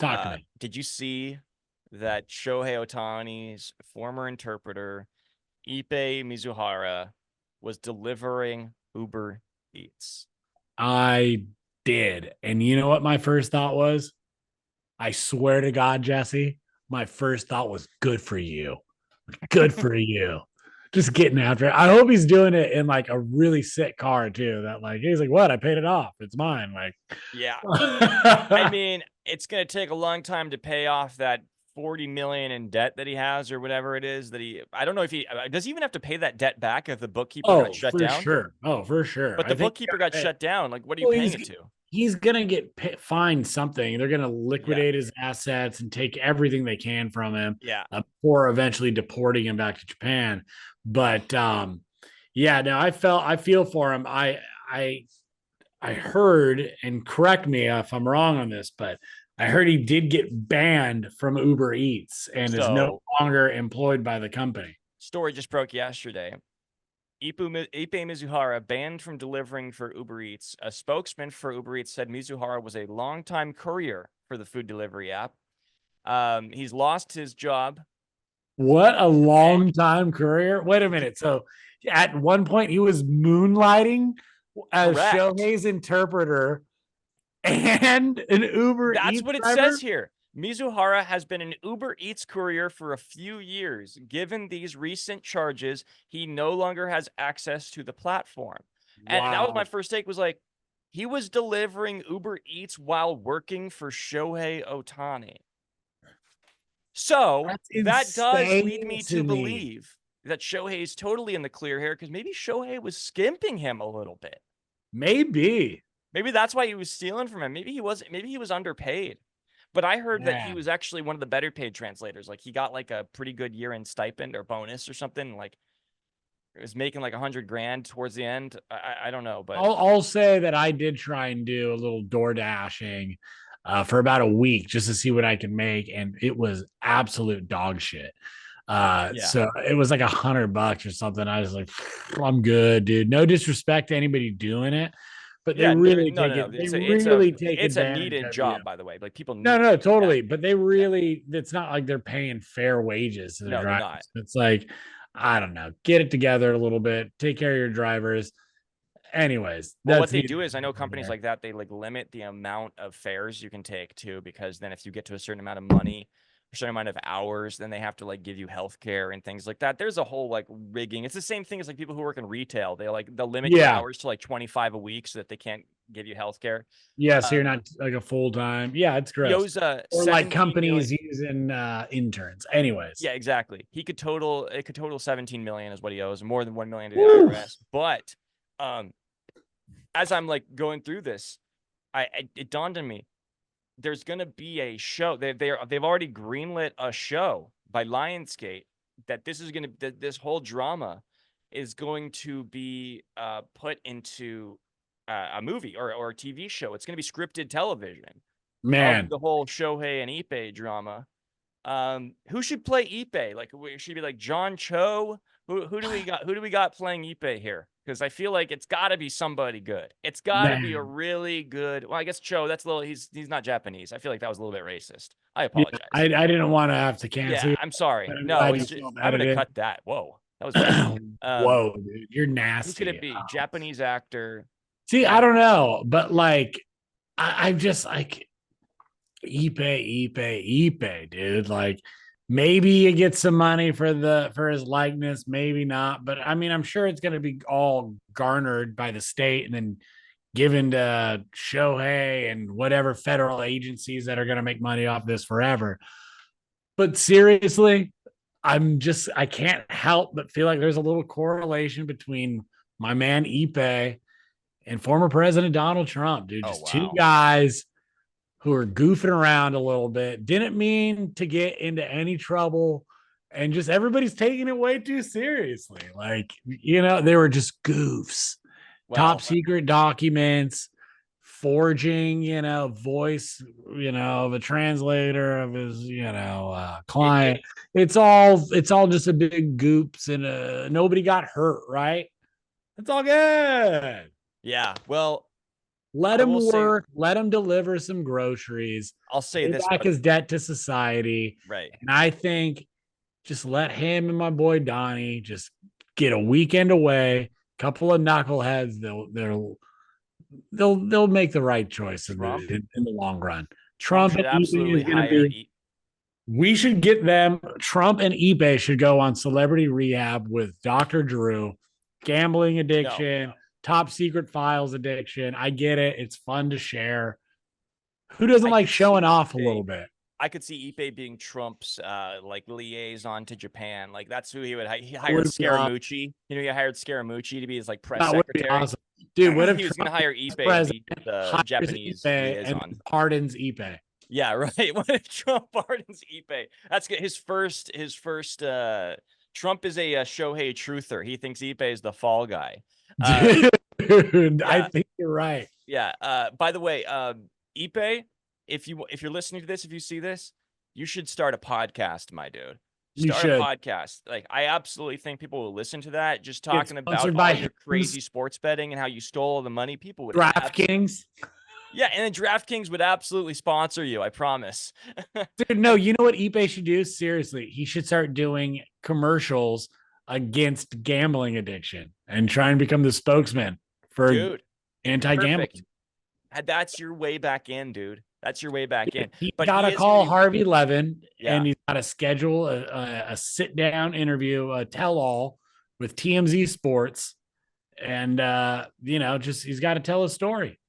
Talk to me. Did you see that Shohei Ohtani's former interpreter, Ippei Mizuhara, was delivering Uber Eats? I did. And you know what my first thought was? I swear to God, Jesse, my first thought was good for you. Good for you. Just getting after it. I hope he's doing it in like a really sick car too. That like he's like, what? I paid it off. It's mine. Like, yeah. I mean, it's gonna take a long time to pay off that 40 million in debt that he has, or whatever it is that I don't know if he does he even have to pay that debt back if the bookkeeper got shut down. Sure. Oh, for sure. But the bookkeeper got shut down. Like, what are you paying it to? He's gonna get fined something. They're gonna liquidate his assets and take everything they can from him. Yeah. Before eventually deporting him back to Japan. But yeah, no, I feel for him. I heard, and correct me if I'm wrong on this, but I heard he did get banned from Uber Eats and is no longer employed by the company. Story just broke yesterday. Ippe Mizuhara banned from delivering for Uber Eats. A spokesman for Uber Eats said Mizuhara was a longtime courier for the food delivery app. He's lost his job. What a long time courier. Wait a minute. So at one point he was moonlighting as Shohei's interpreter and an Uber That's Eats what it driver? says here. Mizuhara has been an Uber Eats courier for a few years. Given these recent charges, he no longer has access to the platform. Wow. And that was my first take, was like, he was delivering Uber Eats while working for Shohei Ohtani. So that does lead me to believe that Shohei is totally in the clear here, because maybe Shohei was skimping him a little bit. Maybe that's why he was stealing from him. Maybe he was underpaid. But I heard that he was actually one of the better paid translators. Like, he got like a pretty good year-end stipend or bonus or something. Like, it was making like $100,000 towards the end. I don't know, but I'll say that I did try and do a little door dashing for about a week just to see what I could make, and it was absolute dog shit. So it was like $100 or something. I was like, I'm good, dude. No disrespect to anybody doing it, but they really take it. It's a needed job, by the way. Like, people. No, totally. But they really, it's not like they're paying fair wages to their drivers. It's like, I don't know, get it together a little bit, take care of your drivers. Anyways, well, what they do is, I know companies like that, they like limit the amount of fares you can take too, because then if you get to a certain amount of money, a certain amount of hours, then they have to like give you healthcare and things like that. There's a whole like rigging. It's the same thing as like people who work in retail. They'll limit your hours to like 25 a week so that they can't give you healthcare. Yeah, so you're not like a full time. Yeah, it's gross. Or like companies using interns. Anyways. Yeah, exactly. It could total 17 million is what he owes, more than 1 million to the IRS. But as I'm like going through this, it dawned on me, there's gonna be a show. They've already greenlit a show by Lionsgate that this whole drama is going to be put into a movie or a TV show. It's going to be scripted television. Man, the whole Shohei and Ippe drama. Who should play Ippe? Like, should it be like John Cho? Who do we got? Who do we got playing Ippe here? Because I feel like it's got to be somebody good. It's got to be a really good. Well, I guess Cho. That's a little. He's not Japanese. I feel like that was a little bit racist. I apologize. Yeah, I didn't want to have to cancel. Yeah, I'm sorry. No, I'm gonna cut that. Whoa, that was bad. Whoa, dude, you're nasty. Who could it be? Japanese actor. See, I don't know, but like, I'm just like, Ippe, dude. Like, maybe you get some money for his likeness, maybe not. But I mean, I'm sure it's going to be all garnered by the state and then given to Shohei and whatever federal agencies that are going to make money off this forever. But seriously, I can't help but feel like there's a little correlation between my man Ippe and former President Donald Trump, dude. Just two guys who are goofing around a little bit, didn't mean to get into any trouble, and just everybody's taking it way too seriously. Like, they were just goofs. Top secret documents, forging, voice, of a translator of his, client. It's all just a big goops, and nobody got hurt, right? It's all good. Yeah, well, Let I him will say, work. Let him deliver some groceries. I'll say Pay this, back but his debt to society. right. And I think just let him and my boy Donnie just get a weekend away. Couple of knuckleheads. They'll make the right choice in Trump, the long run. Trump Trump should and Ippe absolutely is going to hire. be. We should get them. Trump and Ippe should go on celebrity rehab with Dr. Drew. Gambling addiction, top secret files addiction. I get it. It's fun to share. Who doesn't I like could showing see off a Ippe. little bit? I could see Ippe being Trump's like liaison to Japan. Like that's who he would. He That hired would be awesome. Scaramucci. You know, he hired Scaramucci to be his like press That would be secretary. awesome. Dude, what if He was going to Trump hire Ippe to president be the hires Japanese Ippe and liaison? pardons Ippe? Yeah, right. What if Trump pardons Ippe? That's good. His first. Trump is a Shohei truther. He thinks Ippe is the fall guy. Dude, Yeah. I think you're right. Yeah. By the way, Ippe, if you're listening to this, if you see this, you should start a podcast, my dude. You Start a should. podcast. Like, I absolutely think people will listen to that. Just Get talking about sponsored all by your crazy sports betting and how you stole all the money. People would DraftKings. Yeah, and then DraftKings would absolutely sponsor you. I promise. Dude, no, you know what Ippe should do? Seriously, he should start doing commercials against gambling addiction and try and become the spokesman for Dude, anti-gambling. perfect. That's your way back in, dude. That's your way back in. He's But got he to is call gonna be- Harvey Levin Yeah. and he's got to schedule a sit-down interview, a tell-all with TMZ Sports. And, you know, just he's got to tell a story.